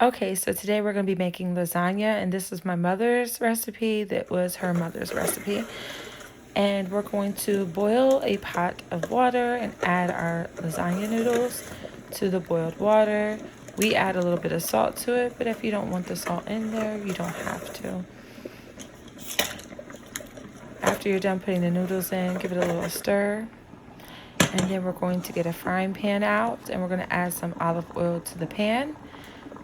Okay, so today we're going to be making lasagna, and this is my mother's recipe. That was her mother's recipe. And we're going to boil a pot of water and add our lasagna noodles to the boiled water. We add a little bit of salt to it, but if you don't want the salt in there, you don't have to. After you're done putting the noodles in, give it a little stir. And then we're going to get a frying pan out, and we're going to add some olive oil to the pan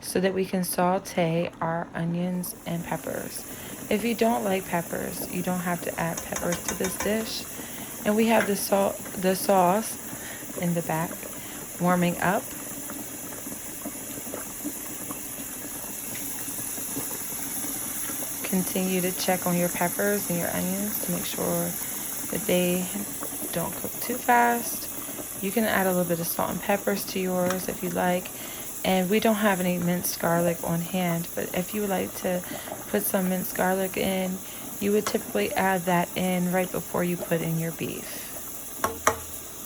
so that we can saute our onions and peppers. If you don't like peppers, you don't have to add peppers to this dish. And we have the sauce in the back warming up. Continue to check on your peppers and your onions to make sure that they don't cook too fast. You can add a little bit of salt and peppers to yours if you like. And we don't have any minced garlic on hand, but if you would like to put some minced garlic in, you would typically add that in right before you put in your beef,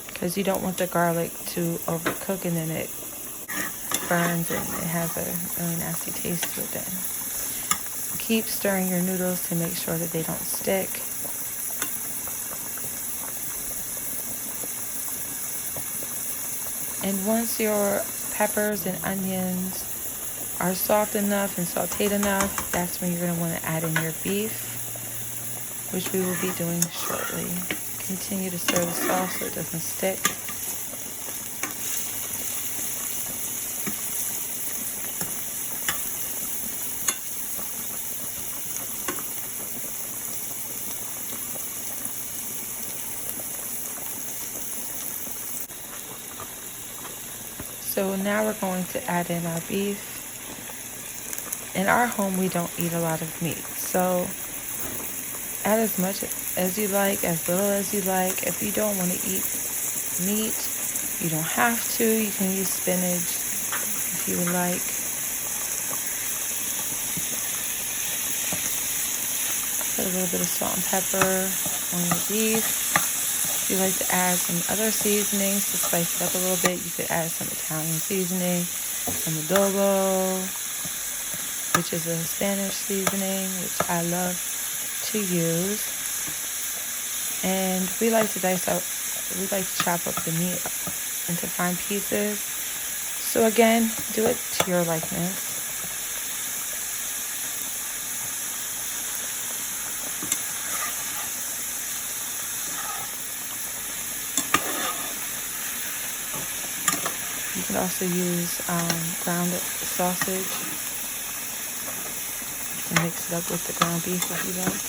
because you don't want the garlic to overcook and then it burns and it has a really nasty taste to it then. Keep stirring your noodles to make sure that they don't stick. And once your peppers and onions are soft enough and sauteed enough, that's when you're going to want to add in your beef, which we will be doing shortly. Continue to stir the sauce so it doesn't stick. So now we're going to add in our beef. In our home, we don't eat a lot of meat, so add as much as you like, as little as you like. If you don't want to eat meat, you don't have to. You can use spinach if you would like. Put a little bit of salt and pepper on your beef. If you like to add some other seasonings to spice it up a little bit, you could add some Italian seasoning, some adobo, which is a Spanish seasoning, which I love to use. And we like to chop up the meat into fine pieces. So again, do it to your likeness. You can also use ground sausage and mix it up with the ground beef if you like.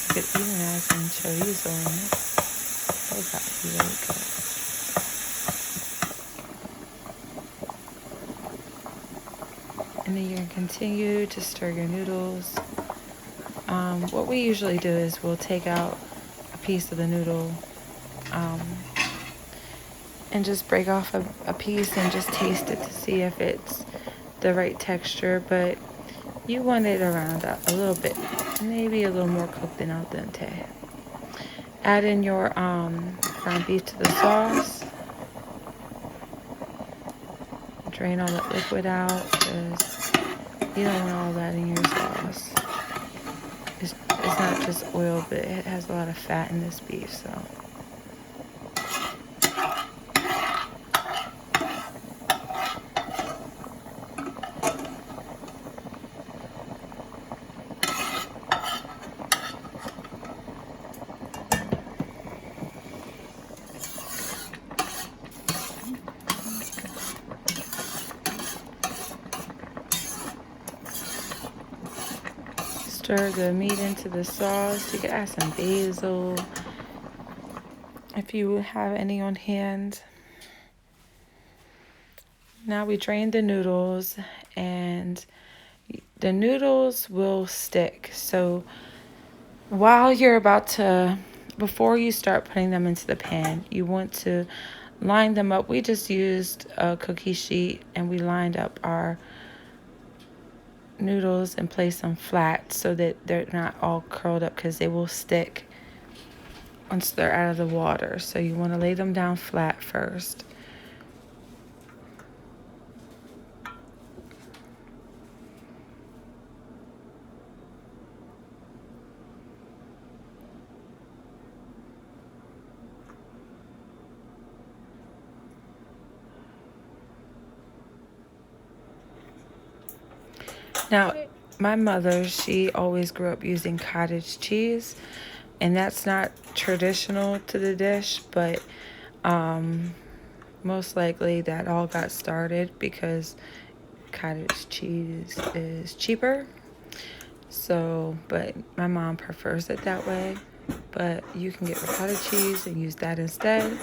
You could even add some chorizo in it. That would be really good. And then you're going to continue to stir your noodles. What we usually do is we'll take out a piece of the noodle and just break off a piece and just taste it to see if it's the right texture. But you want it around a little bit, maybe a little more cooked than al dente. Add in your ground beef to the sauce. Drain all that liquid out because you don't want all that in your sauce. It's not just oil, but it has a lot of fat in this beef, so. Stir the meat into the sauce. You can add some basil if you have any on hand. Now we drain the noodles, and the noodles will stick. So while you're before you start putting them into the pan, you want to line them up. We just used a cookie sheet and we lined up our noodles and place them flat so that they're not all curled up, because they will stick once they're out of the water. So you want to lay them down flat first. Now, my mother, she always grew up using cottage cheese, and that's not traditional to the dish, but most likely that all got started because cottage cheese is cheaper. So, but my mom prefers it that way. But you can get ricotta cheese and use that instead.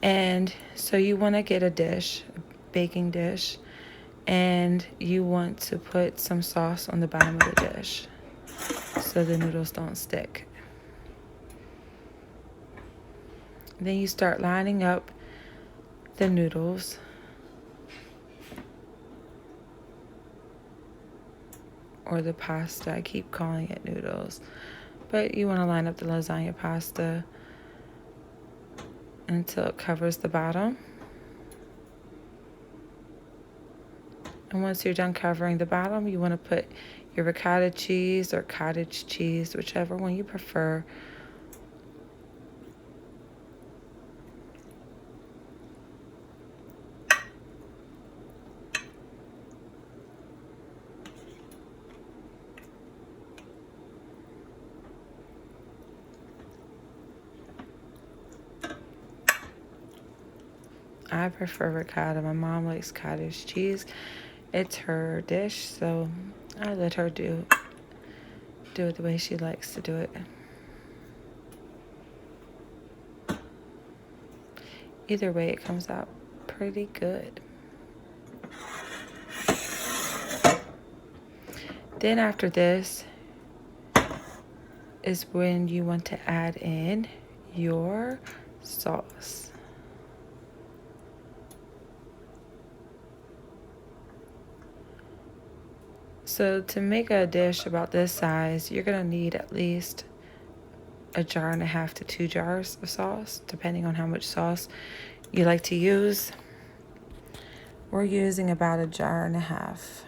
And so you want to get a dish, a baking dish, and you want to put some sauce on the bottom of the dish so the noodles don't stick. Then you start lining up the noodles. Or the pasta. I keep calling it noodles. But you want to line up the lasagna pasta until it covers the bottom. And once you're done covering the bottom, you want to put your ricotta cheese or cottage cheese, whichever one you prefer. I prefer ricotta. My mom likes cottage cheese. It's her dish, so I let her do it the way she likes to do it. Either way, it comes out pretty good. Then after this is when you want to add in your sauce. So to make a dish about this size, you're going to need at least 1.5 jars to 2 jars of sauce, depending on how much sauce you like to use. We're using about 1.5 jars.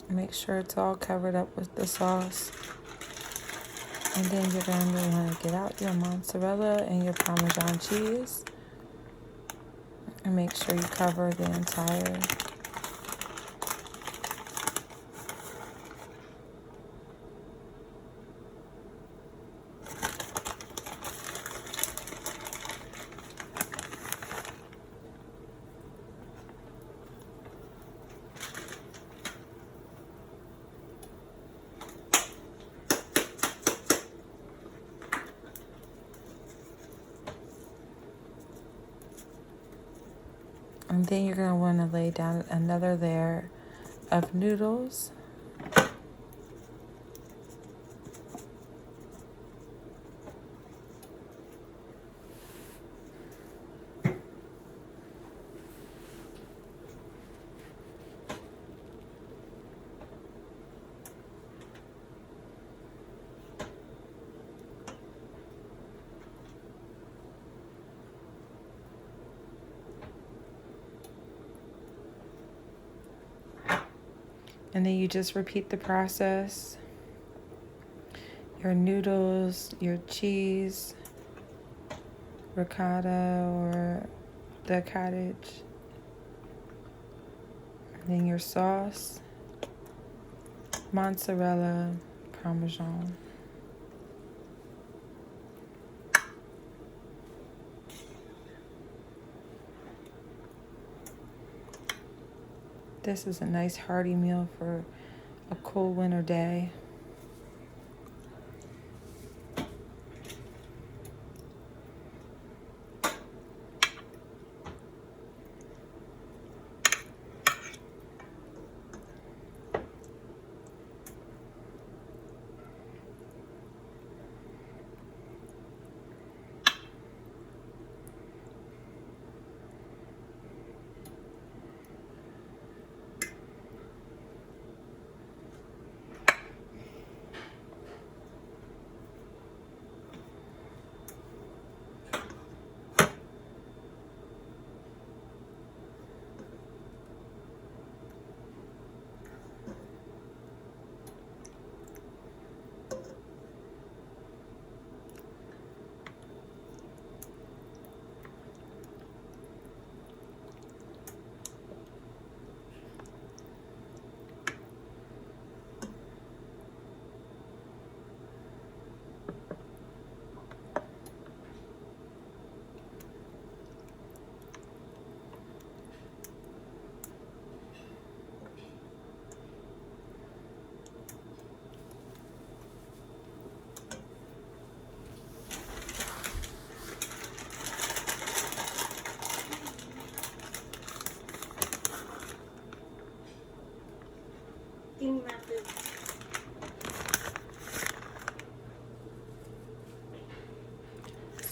Make sure it's all covered up with the sauce. And then you're going to want to get out your mozzarella and your parmesan cheese. And make sure you cover the entire And then you're going to want to lay down another layer of noodles. And then you just repeat the process. Your noodles, your cheese, ricotta or the cottage, and then your sauce, mozzarella, parmesan. This is a nice hearty meal for a cold winter day.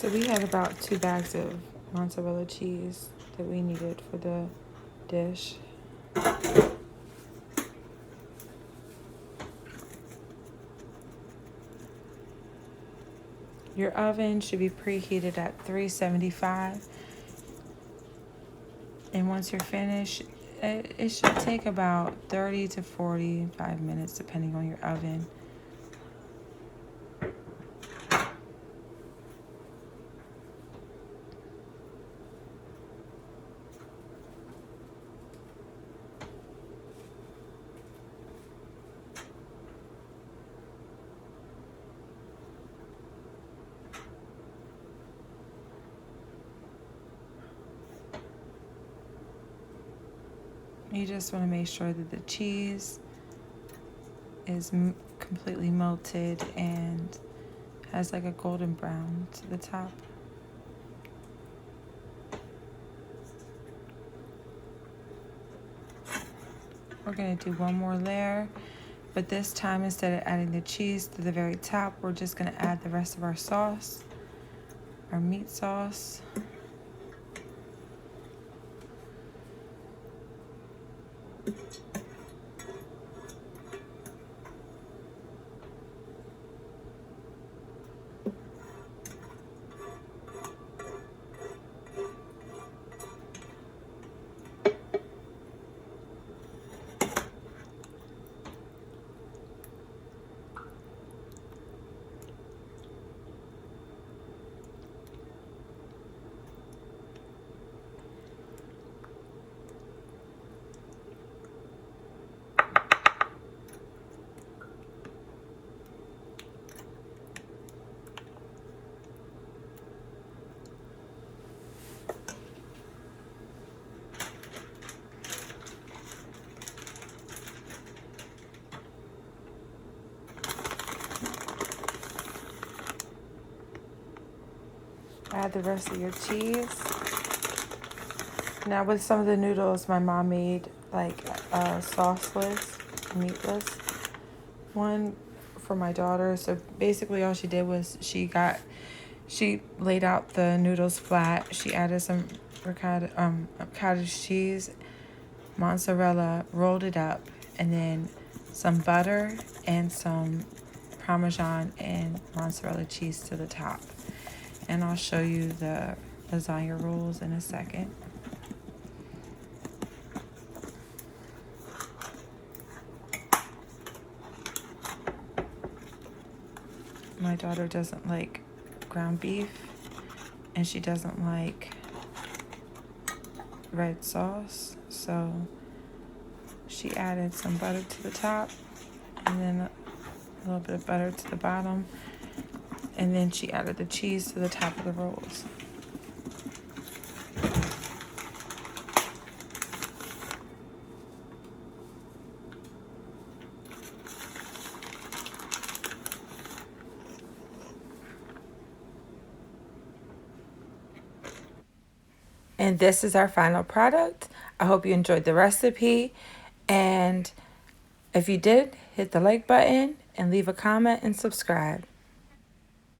So we had about 2 bags of mozzarella cheese that we needed for the dish. Your oven should be preheated at 375. And once you're finished, it should take about 30 to 45 minutes depending on your oven. You just want to make sure that the cheese is completely melted and has like a golden brown to the top. We're going to do one more layer, but this time instead of adding the cheese to the very top, we're just going to add the rest of our sauce, our meat sauce. Add the rest of your cheese. Now with some of the noodles, my mom made like a sauceless, meatless one for my daughter. So basically all she did was she laid out the noodles flat. She added some ricotta, cottage cheese, mozzarella, rolled it up, and then some butter and some parmesan and mozzarella cheese to the top. And I'll show you the lasagna rolls in a second. My daughter doesn't like ground beef, and she doesn't like red sauce, so she added some butter to the top and then a little bit of butter to the bottom, and then she added the cheese to the top of the rolls. And this is our final product. I hope you enjoyed the recipe, and if you did, hit the like button and leave a comment and subscribe.